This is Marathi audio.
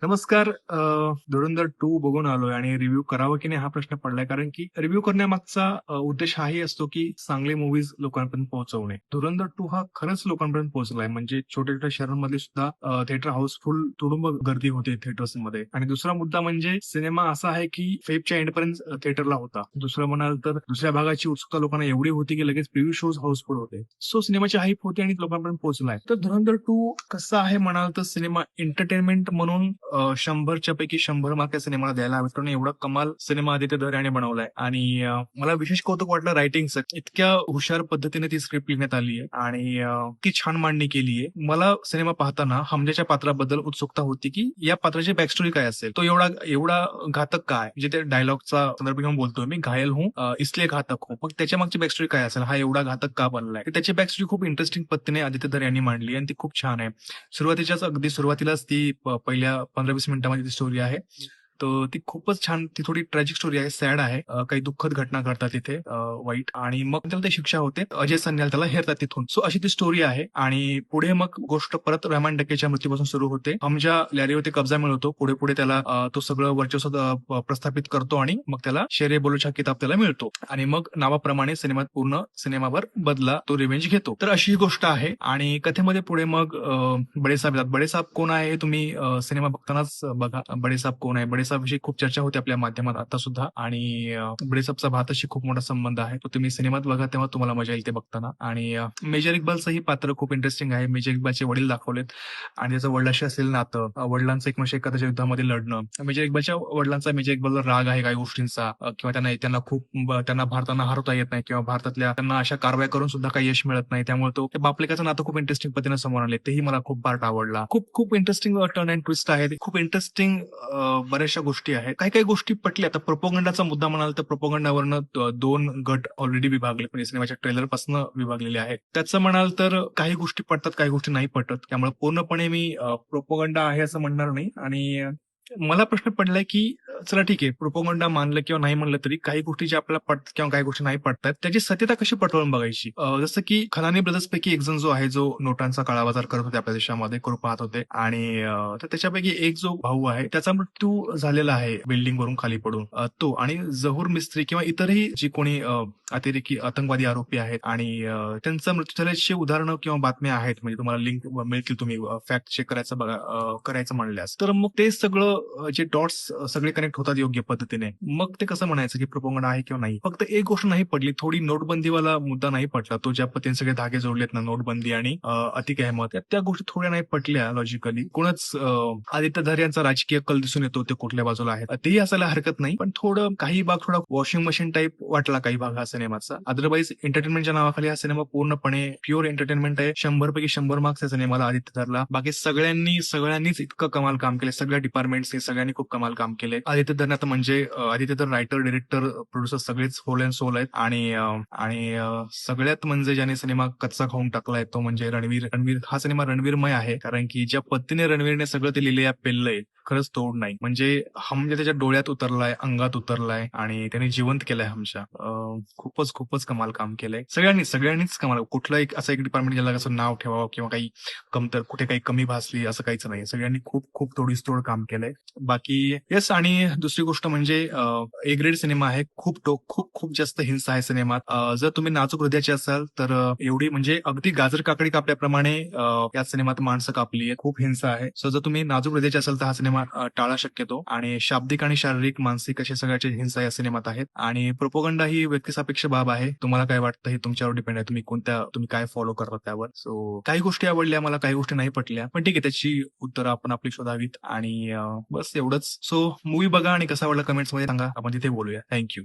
नमस्कार. धुरंधर 2 बघून आलोय आणि रिव्ह्यू करावा की नाही हा प्रश्न पडलाय. कारण की रिव्ह्यू करण्यामागचा उद्देश हाही असतो की चांगले मूव्हीज लोकांपर्यंत पोहोचवणे. धुरंधर 2 हा खरंच लोकांपर्यंत पोहोचलाय. म्हणजे छोट्या-छोट्या शहरांमध्ये सुद्धा थिएटर हाऊसफुल तुडुंब गर्दी होते थिएटर्समध्ये. आणि दुसरा मुद्दा म्हणजे सिनेमा असा आहे की फेबच्या एंडपर्यंत थिएटरला होता. दुसरं म्हणाल तर दुसऱ्या भागाची उत्सुकता लोकांना एवढी होती की लगेच प्रिव्ह्यू शोज हाऊसफुल होते. सो सिनेमाची हाईप होती आणि लोकांपर्यंत पोहोचलाय. तर धुरंधर 2 कसा आहे म्हणाल तर सिनेमा एंटरटेनमेंट म्हणून 100च्या पैकी 100 मार्क या सिनेमाला द्यायला हवेत. कारण एवढा कमाल सिनेमा आदित्य दर याने बनवलाय. आणि मला विशेष कौतुक वाटलं रायटिंगचं. इतक्या हुशार पद्धतीने ती स्क्रिप्ट लिहिण्यात आली आहे आणि ती छान मांडणी केली आहे. मला सिनेमा पाहताना हमजाच्या पात्राबद्दल उत्सुकता होती की या पात्राची बॅकस्टोरी काय असेल, तो एवढा एवढा घातक काय, म्हणजे त्या डायलॉगचा संदर्भ घेऊन बोलतोय मी, घायल हूं इसलिए घातक हूं. मग त्याच्या मागची बॅकस्टोरी काय असेल, हा एवढा घातक का बनलाय. तर त्याची बॅकस्टोरी खूप इंटरेस्टिंग पद्धतीने आदित्य दर यांनी मांडली आणि ती खूप छान आहे. सुरुवातीच्याच अगदी सुरुवातीलाच ती पहिल्या 15-20 मिनिटांमध्ये ती स्टोरी आहे. तर ती खूपच छान. ती थोडी ट्रॅजिक स्टोरी आहे, सॅड आहे. काही दुःखद घटना घडतात तिथे, वाईट. आणि मग त्याला ते शिक्षा होते. अजय सन्याल त्याला हेरतात तिथून. सो अशी ती स्टोरी आहे. आणि पुढे मग गोष्ट परत रहमान डक्केच्या मृत्यूपासून सुरू होते. हमजा लॅरीवरती कब्जा मिळवतो. पुढे पुढे त्याला तो सगळं वर्चस्व प्रस्थापित करतो आणि मग त्याला शेरे बोलोच हा किताब त्याला मिळतो. आणि मग नावाप्रमाणे सिनेमात पूर्ण सिनेमाभर बदला तो रिव्हेंज घेतो. तर अशी ही गोष्ट आहे. आणि कथेमध्ये पुढे मग बडेसाहेब येतात. बडेसाहेब कोण आहे हे तुम्ही सिनेमा बघतानाच बघा. बडेसाहेब कोण आहे, बडेसाहेब विषयी खूप चर्चा होती आपल्या माध्यमात आता सुद्धा. आणि बडेसाहेबचा भारताशी खूप मोठा संबंध आहे. तो तुम्ही सिनेमात बघा तेव्हा तुम्हाला मजा येईल ते बघताना. आणि मेजर इक्बालचंही पात्र खूप इंटरेस्टिंग आहे. मेजर इक्बालचे वडील दाखवलेत आणि त्याचं वडिलांशी असलेलं नातं, वडिलांचं 1971च्या युद्धामध्ये लढणं. मेजर इक्बालच्या वडिलांचा मेजर इक्बालला राग आहे काही गोष्टींचा, किंवा त्यांना खूप त्यांना भारताला हरवता येत नाही, किंवा भारतातल्या त्यांना अशा कारवाया करून सुद्धा काही यश मिळत नाही. त्यामुळे तो बापलेकाचं नातं खूप इंटरेस्टिंग पद्धतीने समोर आले. तेही मला खूप पार्ट आवडला. खूप खूप इंटरेस्टिंग टर्न अँड ट्विस्ट आहे. खूप इंटरेस्टिंग बऱ्याचशा गोष्टी आहेत. काही काही गोष्टी पटल्या. आता प्रोपोगंडाचा मुद्दा म्हणाल तर प्रोपोगंडावरनं 2 गट ऑलरेडी विभागले, म्हणजे सिनेमाच्या ट्रेलर पासून विभागलेले आहेत. त्याचं म्हणाल तर काही गोष्टी पटतात, काही गोष्टी नाही पटत. त्यामुळे पूर्णपणे मी प्रोपोगंडा आहे असं म्हणणार नाही. आणि मला प्रश्न पडलाय की चला ठीक आहे, प्रोपोगंडा मानलं किंवा नाही म्हणलं तरी काही गोष्टी ज्या आपल्याला पटतात किंवा काही गोष्टी नाही पटतात त्याची सत्यता कशी पटवून बघायची. जसं की खनानी ब्रदर्स पैकी एक जण जो आहे, जो नोटांचा काळाबाजार करत होते आपल्या देशामध्ये, करू पाहत होते. आणि तर त्याच्यापैकी एक जो भाऊ आहे त्याचा मृत्यू झालेला आहे बिल्डिंग वरून खाली पडून. तो आणि जहूर मिस्त्री किंवा इतरही जी कोणी अतिरेकी आतंकवादी आरोपी आहेत आणि त्यांचा मृत्यू झाल्याची उदाहरणं किंवा बातम्या आहेत. म्हणजे तुम्हाला लिंक मिळतील, तुम्ही फॅक्ट चेक करायचं बघा, करायचं म्हणल्यास. तर मग ते सगळं जे डॉट्स सगळे कनेक्ट होतात योग्य पद्धतीने. मग ते कसं म्हणायचं की प्रोपोगंडा आहे किंवा नाही. फक्त एक गोष्ट नाही पडली, थोडी नोटबंदीवाला मुद्दा नाही पटला. तो ज्या पद्धतीने सगळे धागे जोडलेत ना, नोटबंदी आणि अतिक अहमद, त्या गोष्टी थोड्या नाही पटल्या लॉजिकली. कोणच आदित्य धर यांचा राजकीय कल दिसून येतो, ते कुठल्या बाजूला आहे तेही असायला हरकत नाही. पण थोडं काही भाग थोडा वॉशिंग मशीन टाईप वाटला काही भाग हा सिनेमाचा. अदरवाईज एंटरटेनमेंटच्या नावाखाली हा सिनेमा पूर्णपणे प्युअर एंटरटेनमेंट आहे. 100 पैकी 100 मार्क्स या सिनेमाला आदित्य धरला. बाकी सगळ्यांनीच इतकं कमाल काम केलं. सगळ्या डिपार्टमेंट्सनी सगळ्यांनी खूप कमाल काम केलंय. आदित्य धरने आता म्हणजे आदित्य धर रायटर, डिरेक्टर, प्रोड्युसर सगळेच होल अँड सोल आहेत. आणि सगळ्यात म्हणजे ज्याने सिनेमा कच्चा खाऊन टाकलाय तो म्हणजे रणवीर. हा सिनेमा रणवीरमय आहे. कारण की ज्या पद्धतीने रणवीरने सगळं ते लिहिलंय, पेललंय, खरंच तोड नाही. म्हणजे हमजा त्याच्या डोळ्यात उतरलाय, अंगात उतरलाय आणि त्याने जिवंत केलाय हमजा. खूपच कमाल काम केलंय. सगळ्यांनीच कमाल. कुठलं एक असं एक डिपार्टमेंट ज्याला कसं नाव ठेवावं किंवा काही कुठे काही कमी भासली असं काहीच नाही. सगळ्यांनी खूप तोडीस तोड काम केलंय. बाकी येस. आणि दुसरी गोष्ट म्हणजे ए ग्रेड सिनेमा आहे. खूप जास्त हिंसा आहे सिनेमात. जर तुम्ही नाजूक हृदयाचे असाल तर एवढी म्हणजे अगदी गाजर काकडी कापल्याप्रमाणे या सिनेमात माणसं कापली आहेत. खूप हिंसा आहे. सो जर तुम्ही नाजूक हृदयाचे असाल तर हा सिनेमा टाळा शक्यतो. आणि शाब्दिक आणि शारीरिक, मानसिक अशा सगळ्याचे हिंसा या सिनेमात आहेत. आणि प्रोपोगंडा ही व्यक्तिसापेक्ष बाब आहे. तुम्हाला काय वाटतं हे तुमच्यावर डिपेंड आहे. तुम्ही काय फॉलो करता त्यावर. सो काही गोष्टी आवडल्या मला, काही गोष्टी नाही पटल्या. पण ठीक आहे, त्याची उत्तरं आपण आपली शोधावीत. आणि बस एवढंच. सो मूवी बघा आणि कसा आवडला कमेंट्स मध्ये सांगा. आपण तिथे बोलूया. थँक्यू.